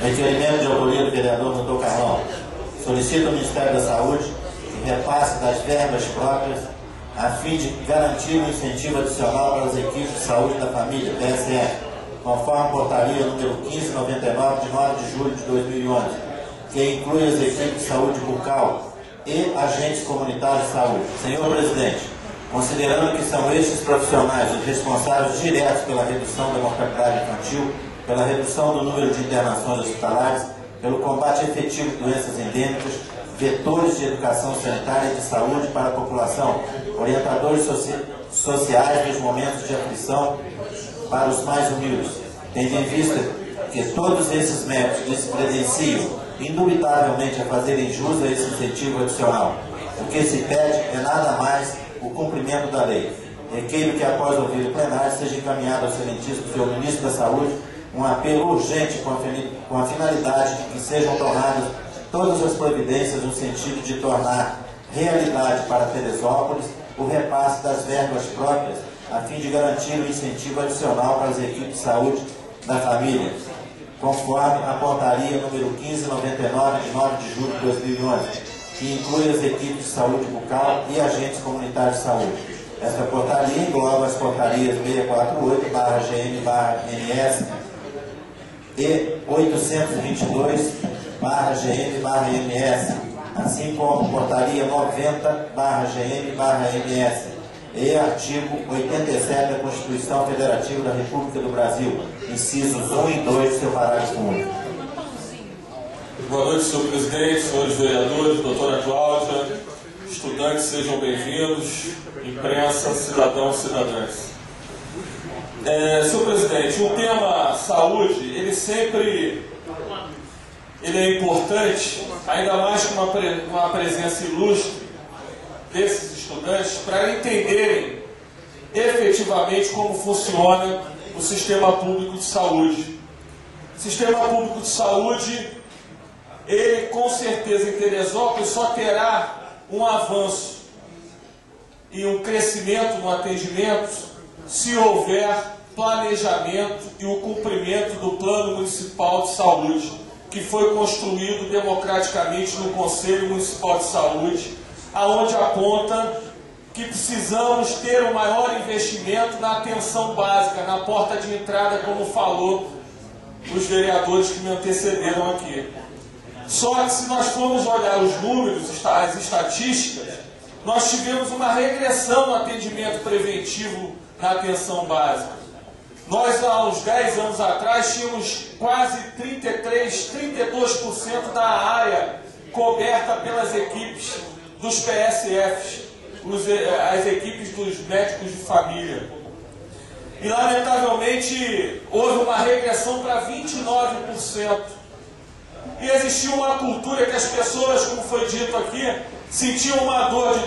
Requerimento de autoria do vereador Dr. Carlão. Solicita ao Ministério da Saúde que repasse das verbas próprias a fim de garantir um incentivo adicional para as equipes de saúde da família, PSF, conforme a portaria número 1599, de 9 de julho de 2011, que inclui as equipes de saúde bucal e agentes comunitários de saúde. Senhor Presidente, considerando que são estes profissionais os responsáveis diretos pela redução da mortalidade infantil, pela redução do número de internações hospitalares, pelo combate efetivo de doenças endêmicas, vetores de educação sanitária e de saúde para a população, orientadores sociais nos momentos de aflição para os mais humildes, tendo em vista que todos esses métodos se credenciam indubitavelmente a fazerem jus a esse incentivo adicional. O que se pede é nada mais o cumprimento da lei. Requeiro que, após ouvir o plenário, seja encaminhado ao excelentíssimo senhor Ministro da Saúde um apelo urgente com a finalidade de que sejam tomadas todas as providências no sentido de tornar realidade para Teresópolis o repasse das verbas próprias, a fim de garantir o incentivo adicional para as equipes de saúde da família, conforme a portaria número 1599, de 9 de julho de 2011, que inclui as equipes de saúde bucal e agentes comunitários de saúde. Esta portaria engloba as portarias 648/GM/MS e 822/GM/MS, assim como portaria 90/GM/MS e artigo 87 da Constituição Federativa da República do Brasil, incisos 1 e 2 do seu parágrafo único. Boa noite, senhor presidente, senhores vereadores, doutora Cláudia, estudantes, sejam bem-vindos, imprensa, cidadãos e cidadãs. Senhor presidente, o tema saúde, ele é importante, ainda mais com uma presença ilustre desses estudantes, para entenderem efetivamente como funciona o sistema público de saúde. O sistema público de saúde, ele com certeza em Teresópolis só terá um avanço e um crescimento no atendimento se houver planejamento e o cumprimento do Plano Municipal de Saúde, que foi construído democraticamente no Conselho Municipal de Saúde, aonde aponta que precisamos ter um maior investimento na atenção básica, na porta de entrada, como falou os vereadores que me antecederam aqui. Só que se nós formos olhar os números, as estatísticas, nós tivemos uma regressão no atendimento preventivo na atenção básica. Nós, há uns 10 anos atrás, tínhamos quase 32% da área coberta pelas equipes dos PSFs, as equipes dos médicos de família. E, lamentavelmente, houve uma regressão para 29%. E existia uma cultura que as pessoas, como foi dito aqui, sentiam uma dor de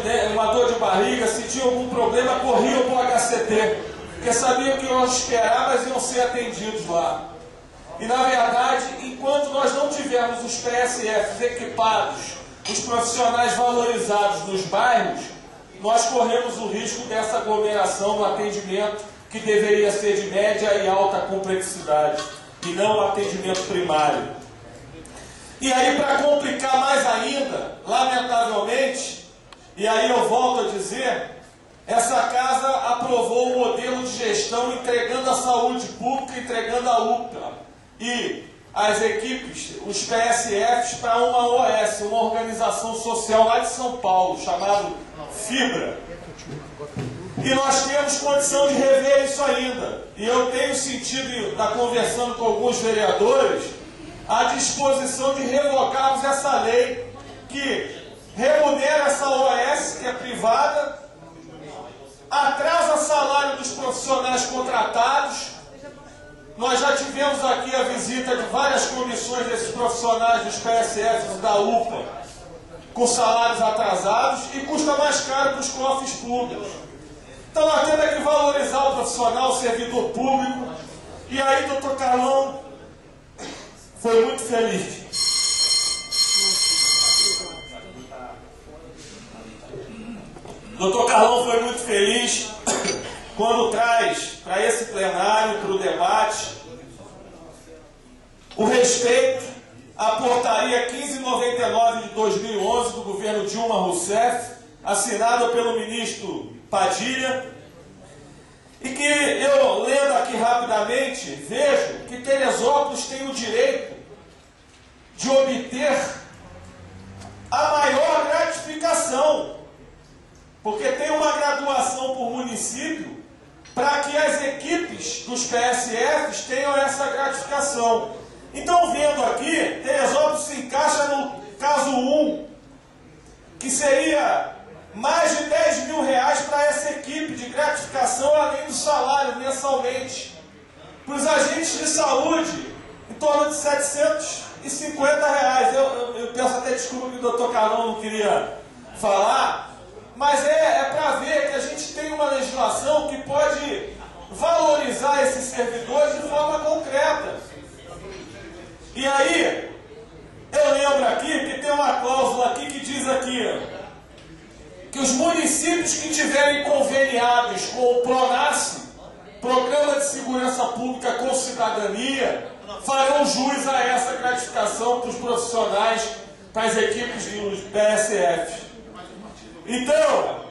barriga, sentiam algum problema, corriam para o HCT, porque sabiam que iam esperar, mas iam ser atendidos lá. E, na verdade, enquanto nós não tivermos os PSFs equipados, os profissionais valorizados nos bairros, nós corremos o risco dessa aglomeração no atendimento que deveria ser de média e alta complexidade, e não o atendimento primário. E aí, para complicar mais ainda, lamentavelmente, e aí eu volto a dizer, essa casa aprovou um modelo de gestão entregando a saúde pública, entregando a UPA e as equipes, os PSFs, para uma OS, uma organização social lá de São Paulo, chamada Fibra. E nós temos condição de rever isso ainda. E eu tenho sentido, está conversando com alguns vereadores, a disposição de revogarmos essa lei que remunera essa OS, que é privada, atrasa salário dos profissionais contratados. Nós já tivemos aqui a visita de várias comissões desses profissionais dos PSFs da UPA, com salários atrasados, e custa mais caro para os cofres públicos. Então nós temos que valorizar o profissional, o servidor público. E aí, doutor Carlão foi muito feliz. Doutor Carlão foi muito feliz quando traz para esse plenário, para o debate, o respeito à portaria 1599 de 2011 do governo Dilma Rousseff, assinada pelo ministro Padilha, e que eu, lendo aqui rapidamente, vejo que Teresópolis tem o direito de obter a maior gratificação, porque tem uma graduação por município para que as equipes dos PSFs tenham essa gratificação. Então, vendo aqui, Teresópolis se encaixa no caso 1, que seria mais de 10 mil reais para essa equipe de gratificação, além do salário mensalmente. Para os agentes de saúde, em torno de 750 reais. Eu peço até desculpa que o doutor Carlão não queria falar, mas é para ver que a gente tem uma legislação que pode valorizar esses servidores de forma concreta. E aí, eu lembro aqui que tem uma cláusula aqui que diz aqui que os municípios que tiverem conveniados com o PRONASSE, Programa de Segurança Pública com Cidadania, farão jus a essa gratificação para os profissionais, para as equipes dos PSF. Então,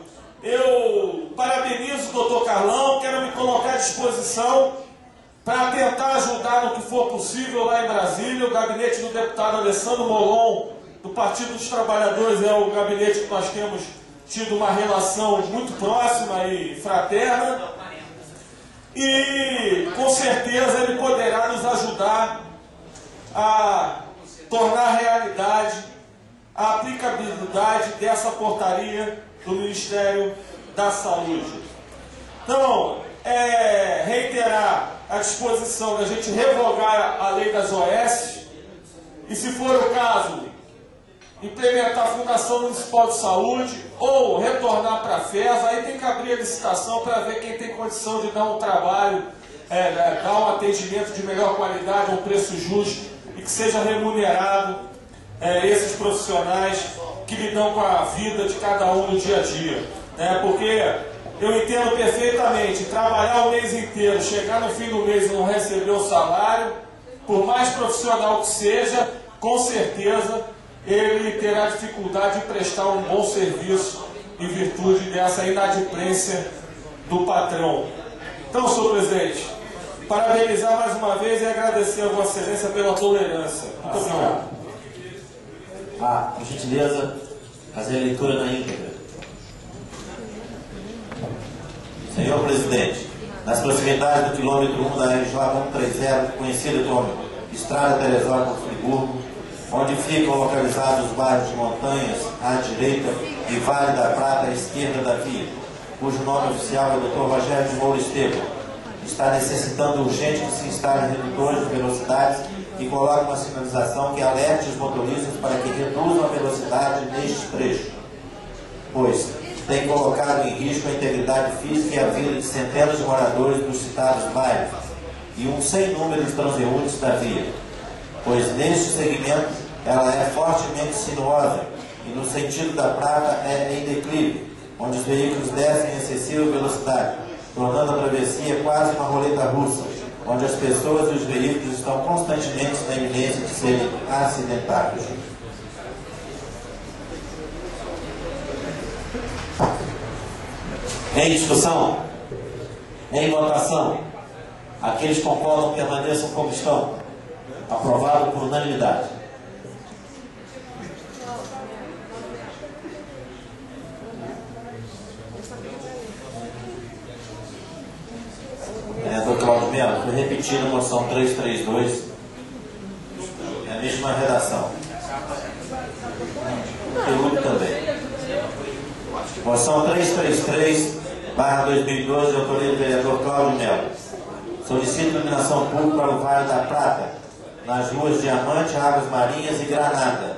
eu parabenizo o doutor Carlão, quero me colocar à disposição para tentar ajudar no que for possível lá em Brasília. O gabinete do deputado Alessandro Molon, do Partido dos Trabalhadores, é o gabinete que nós temos tido uma relação muito próxima e fraterna. E, com certeza, ele poderá nos ajudar a tornar realidade a aplicabilidade dessa portaria do Ministério da Saúde. Então, reiterar a disposição da gente revogar a lei das OS e, se for o caso, implementar a Fundação Municipal de Saúde ou retornar para a FES. Aí tem que abrir a licitação para ver quem tem condição de dar um trabalho, dar um atendimento de melhor qualidade, a um preço justo e que seja remunerado esses profissionais que lidam com a vida de cada um no dia a dia. Porque eu entendo perfeitamente, trabalhar o mês inteiro, chegar no fim do mês e não receber o salário, por mais profissional que seja, com certeza ele terá dificuldade de prestar um bom serviço em virtude dessa inadimplência do patrão. Então, senhor presidente, parabenizar mais uma vez e agradecer a Vossa Excelência pela tolerância. Muito obrigado. Por gentileza, fazer a leitura na íntegra. Senhor presidente, nas proximidades do quilômetro 1 da RJ 130, conhecida como Estrada Teresópolis Friburgo, onde ficam localizados os bairros de Montanhas, à direita, e Vale da Prata, à esquerda da via, cujo nome oficial é Dr. Rogério de Moura Estevam, está necessitando urgente que se instalem redutores de velocidades e coloque uma sinalização que alerte os motoristas para que reduzam a velocidade neste trecho, pois tem colocado em risco a integridade física e a vida de centenas de moradores dos citados bairros e um sem número de transeuntes da via, pois neste segmento ela é fortemente sinuosa e no sentido da Prata é em declive, onde os veículos descem em excessiva velocidade, tornando a travessia quase uma roleta russa, onde as pessoas e os veículos estão constantemente na iminência de serem acidentados. Em discussão, em votação, aqueles que concordam permaneçam como estão. Aprovado por unanimidade. Vereador Cláudio Melo, foi repetida a moção 332, é a mesma redação. Conteúdo também. Moção 333/2012, de autoria do vereador Cláudio Melo. Solicita iluminação pública para o Vale da Prata, nas ruas Diamante, Águas Marinhas e Granada.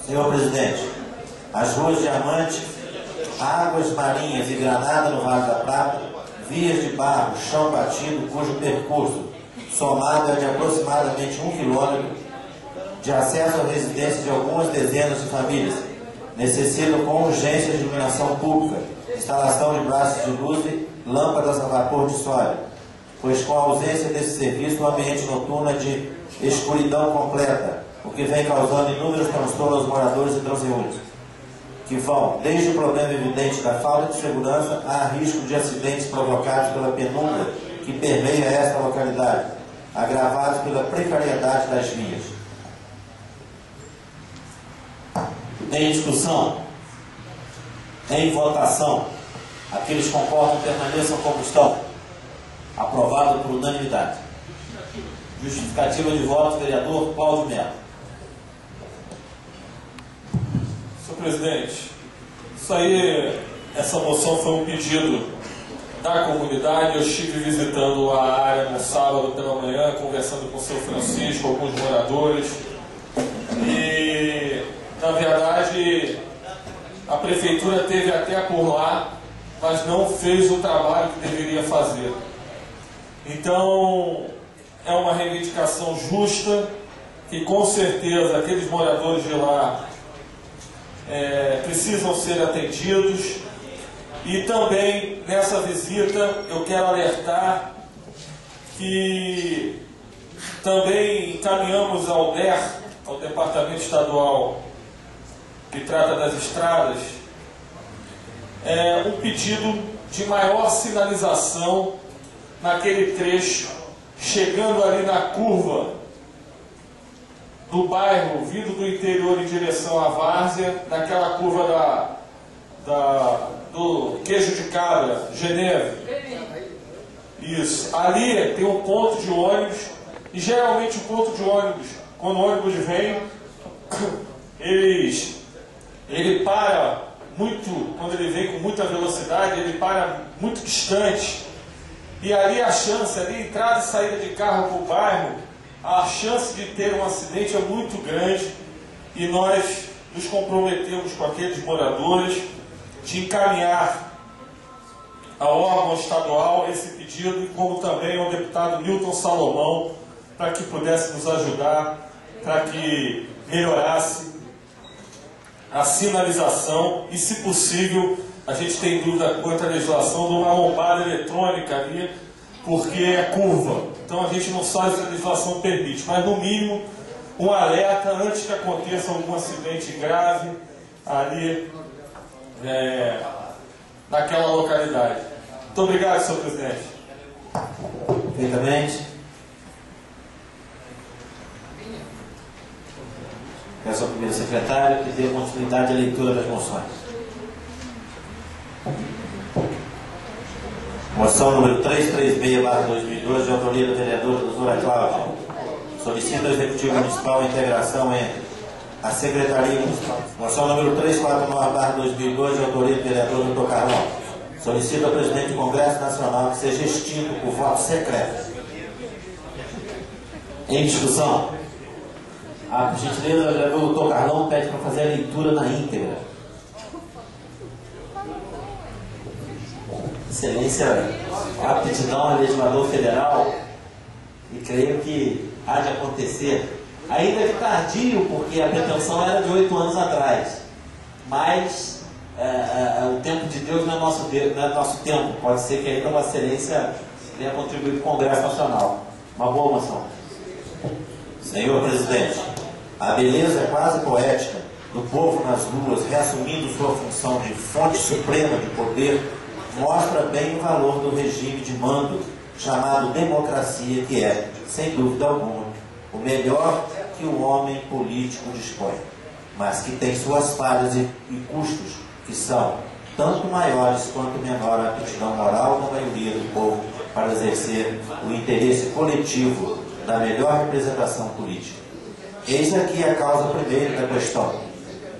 Senhor presidente, as ruas Diamante, Águas Marinhas e Granada no Vale da Prata, vias de barro, chão batido, cujo percurso somado é de aproximadamente 1 quilômetro, de acesso à residência de algumas dezenas de famílias, necessitam com urgência de iluminação pública, instalação de braços de luz e lâmpadas a vapor de sódio, pois com a ausência desse serviço o ambiente noturno é de escuridão completa, o que vem causando inúmeros transtornos aos moradores e transeuntes, que vão desde o problema evidente da falta de segurança a risco de acidentes provocados pela penumbra que permeia esta localidade, agravados pela precariedade das vias. Em discussão, em votação, aqueles que concordam permaneçam como estão. Aprovado por unanimidade. Justificativa de voto, vereador Cláudio Melo. Senhor presidente, isso aí, essa moção foi um pedido da comunidade. Eu estive visitando a área no sábado pela manhã, conversando com o seu Francisco, alguns moradores, e na verdade a prefeitura teve até por lá, mas não fez o trabalho que deveria fazer. Então é uma reivindicação justa, que com certeza aqueles moradores de lá precisam ser atendidos. E também nessa visita eu quero alertar que também encaminhamos ao DER, ao Departamento Estadual que trata das estradas, um pedido de maior sinalização naquele trecho, chegando ali na curva do bairro, vindo do interior em direção à Várzea, naquela curva do Queijo de Cabra, Geneve. Isso. Ali tem um ponto de ônibus, e geralmente o ponto de ônibus, quando o ônibus vem, ele para muito, quando ele vem com muita velocidade, ele para muito distante. E ali a chance, ali entrada e saída de carro para o bairro, a chance de ter um acidente é muito grande, e nós nos comprometemos com aqueles moradores de encaminhar ao órgão estadual esse pedido, como também ao deputado Newton Salomão, para que pudesse nos ajudar, para que melhorasse a sinalização e, se possível, a gente tem dúvida quanto à legislação de uma lombada eletrônica ali, porque é curva. Então a gente não sabe se a legislação permite, mas no mínimo um alerta antes que aconteça algum acidente grave ali naquela localidade. Muito obrigado, senhor presidente. Perfeitamente. Peço ao primeiro secretário que dê continuidade à leitura das moções. Moção número 336/2012, de autoria da vereadora doutora Cláudia. Solicita ao Executivo Municipal a integração entre a Secretaria Municipal. Moção número 349/2012, de autoria do vereador doutor Carlão. Solicita ao presidente do Congresso Nacional que seja extinto por voto secreto. Em discussão. A gentileza, o vereador doutor Carlão pede para fazer a leitura na íntegra. Excelência, aptidão a legislador federal, e creio que há de acontecer, ainda que tardio, porque a pretensão era de 8 anos atrás, mas o tempo de Deus não é nosso tempo. Pode ser que ainda uma excelência tenha contribuído com o Congresso Nacional. Uma boa moção. Senhor presidente, a beleza quase poética do povo nas ruas, reassumindo sua função de fonte suprema de poder, mostra bem o valor do regime de mando chamado democracia, que é, sem dúvida alguma, o melhor que o homem político dispõe, mas que tem suas falhas e custos que são tanto maiores quanto menor a aptidão moral da maioria do povo para exercer o interesse coletivo da melhor representação política. Eis aqui a causa primeira da questão.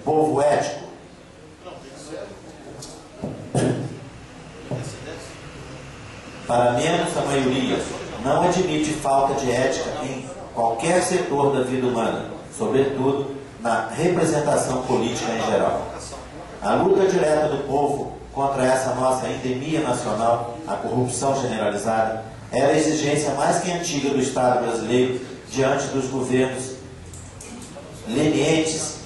Povo ético. Para menos a maioria, não admite falta de ética em qualquer setor da vida humana, sobretudo na representação política em geral. A luta direta do povo contra essa nossa endemia nacional, a corrupção generalizada, era a exigência mais que antiga do Estado brasileiro diante dos governos lenientes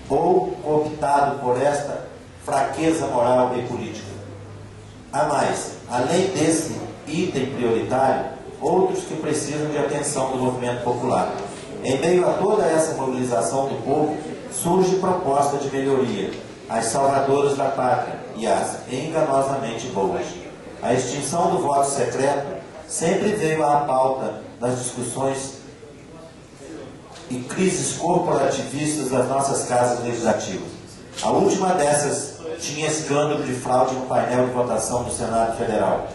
ou cooptado por esta fraqueza moral e política. A mais, além desse item prioritário, outros que precisam de atenção do movimento popular. Em meio a toda essa mobilização do povo, surge proposta de melhoria, as salvadoras da pátria e as enganosamente boas. A extinção do voto secreto sempre veio à pauta das discussões e crises corporativistas das nossas casas legislativas. A última dessas tinha escândalo de fraude no painel de votação do Senado Federal.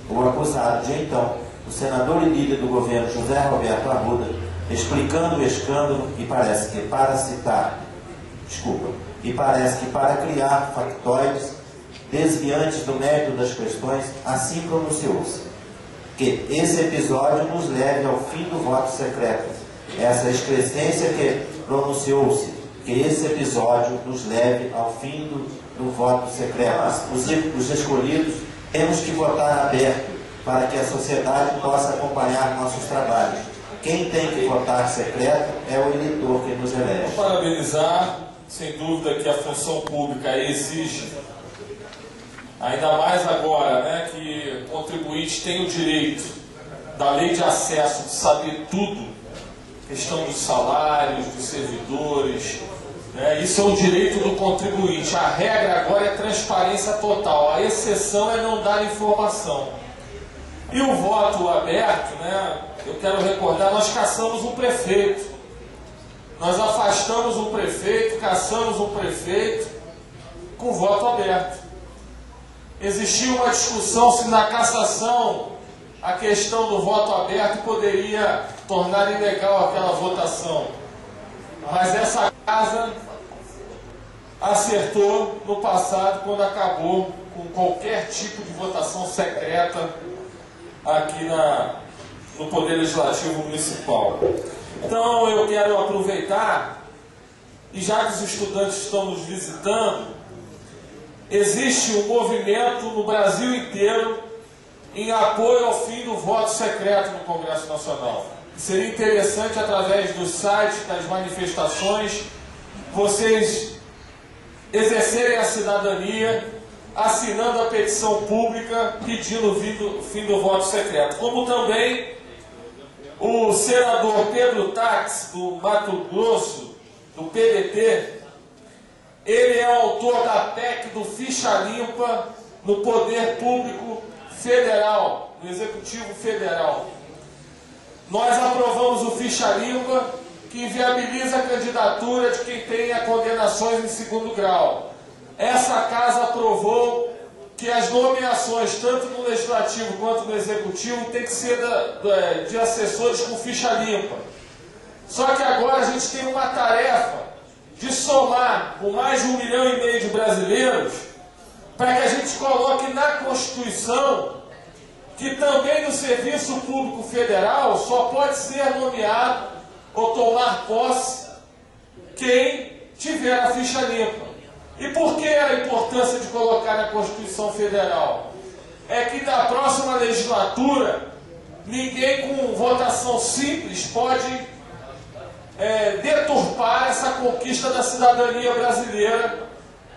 O acusado de então, o senador e líder do governo José Roberto Arruda, explicando o escândalo e parece que para criar factóides desviantes do mérito das questões, assim pronunciou-se que esse episódio nos leve ao fim do voto secreto. Essa excrescência que pronunciou-se que esse episódio nos leve ao fim do voto secreto. Os escolhidos temos que votar aberto para que a sociedade possa acompanhar nossos trabalhos. Quem tem que votar secreto é o eleitor que nos elege. Vou parabenizar, sem dúvida que a função pública exige, ainda mais agora, né, que o contribuinte tem o direito da lei de acesso, de saber tudo, questão dos salários, dos servidores, né, isso é um direito do contribuinte. A regra agora é transparência total, a exceção é não dar informação. E o voto aberto, né, eu quero recordar, nós caçamos um prefeito, nós afastamos um prefeito, caçamos um prefeito com voto aberto. Existia uma discussão se na cassação a questão do voto aberto poderia tornar ilegal aquela votação. Mas essa casa acertou no passado quando acabou com qualquer tipo de votação secreta aqui no Poder Legislativo Municipal. Então eu quero aproveitar, e já que os estudantes estão nos visitando, existe um movimento no Brasil inteiro em apoio ao fim do voto secreto no Congresso Nacional. Seria interessante, através dos sites, das manifestações, vocês exercerem a cidadania assinando a petição pública pedindo o fim do voto secreto. Como também o senador Pedro Táxi, do Mato Grosso, do PDT, ele é autor da PEC do Ficha Limpa no Poder Público Federal, no Executivo Federal. Nós aprovamos o Ficha Limpa, que inviabiliza a candidatura de quem tenha condenações em segundo grau. Essa casa aprovou que as nomeações, tanto no Legislativo quanto no Executivo, tem que ser de assessores com ficha limpa. Só que agora a gente tem uma tarefa de somar com mais de 1,5 milhão de brasileiros para que a gente coloque na Constituição que também no Serviço Público Federal só pode ser nomeado ou tomar posse quem tiver a ficha limpa. E por que a importância de colocar na Constituição Federal? É que na próxima legislatura, ninguém com votação simples pode deturpar essa conquista da cidadania brasileira,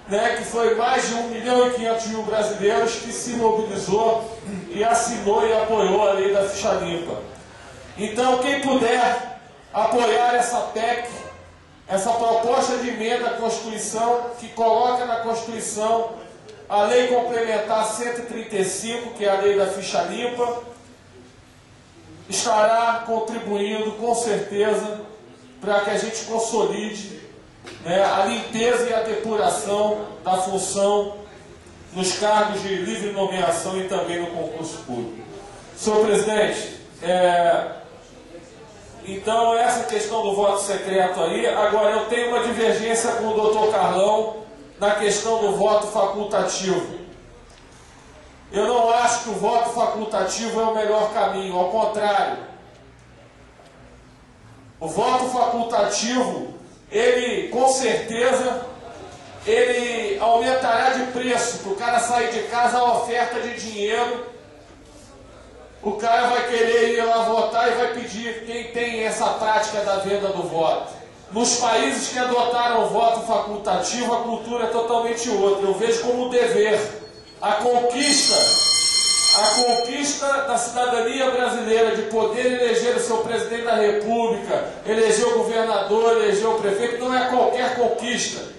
né, que foi mais de 1,5 milhão brasileiros que se mobilizou e assinou e apoiou a lei da ficha limpa. Então, quem puder apoiar essa PEC, essa proposta de emenda à Constituição, que coloca na Constituição a Lei Complementar 135, que é a Lei da Ficha Limpa, estará contribuindo, com certeza, para que a gente consolide, né, a limpeza e a depuração da função nos cargos de livre nomeação e também no concurso público. Senhor presidente, então, essa questão do voto secreto aí. Agora, eu tenho uma divergência com o doutor Carlão na questão do voto facultativo. Eu não acho que o voto facultativo é o melhor caminho, ao contrário. O voto facultativo, ele, com certeza, ele aumentará de preço. Para o cara sair de casa, a oferta de dinheiro, o cara vai querer ir lá votar e vai pedir quem tem essa prática da venda do voto. Nos países que adotaram o voto facultativo, a cultura é totalmente outra. Eu vejo como dever a conquista A conquista da cidadania brasileira de poder eleger o seu presidente da República, eleger o governador, eleger o prefeito, não é qualquer conquista.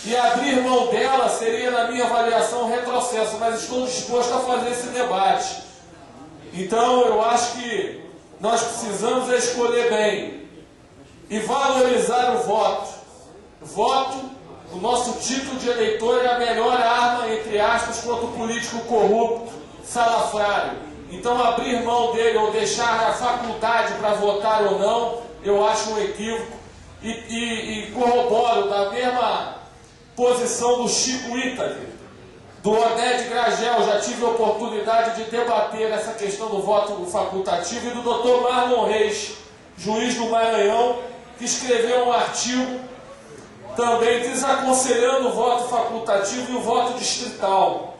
E abrir mão dela seria, na minha avaliação, um retrocesso, mas estou disposto a fazer esse debate. Então, eu acho que nós precisamos escolher bem e valorizar o voto. Voto, o nosso título de eleitor é a melhor arma, entre aspas, contra o político corrupto, salafrário. Então, abrir mão dele ou deixar a faculdade para votar ou não, eu acho um equívoco. E corroboro da mesma posição do Chico Ítalo, do Oded Gragel. Já tive a oportunidade de debater essa questão do voto facultativo, e do Dr. Marlon Reis, juiz do Maranhão, que escreveu um artigo também desaconselhando o voto facultativo e o voto distrital.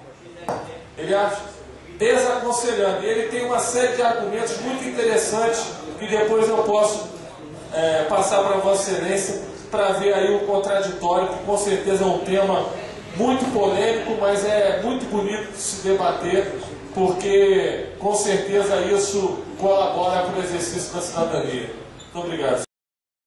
Ele acha desaconselhando. E ele tem uma série de argumentos muito interessantes que depois eu posso passar para Vossa Excelência para ver aí o contraditório, que com certeza é um tema muito polêmico, mas é muito bonito de se debater, porque com certeza isso colabora para o exercício da cidadania. Muito obrigado.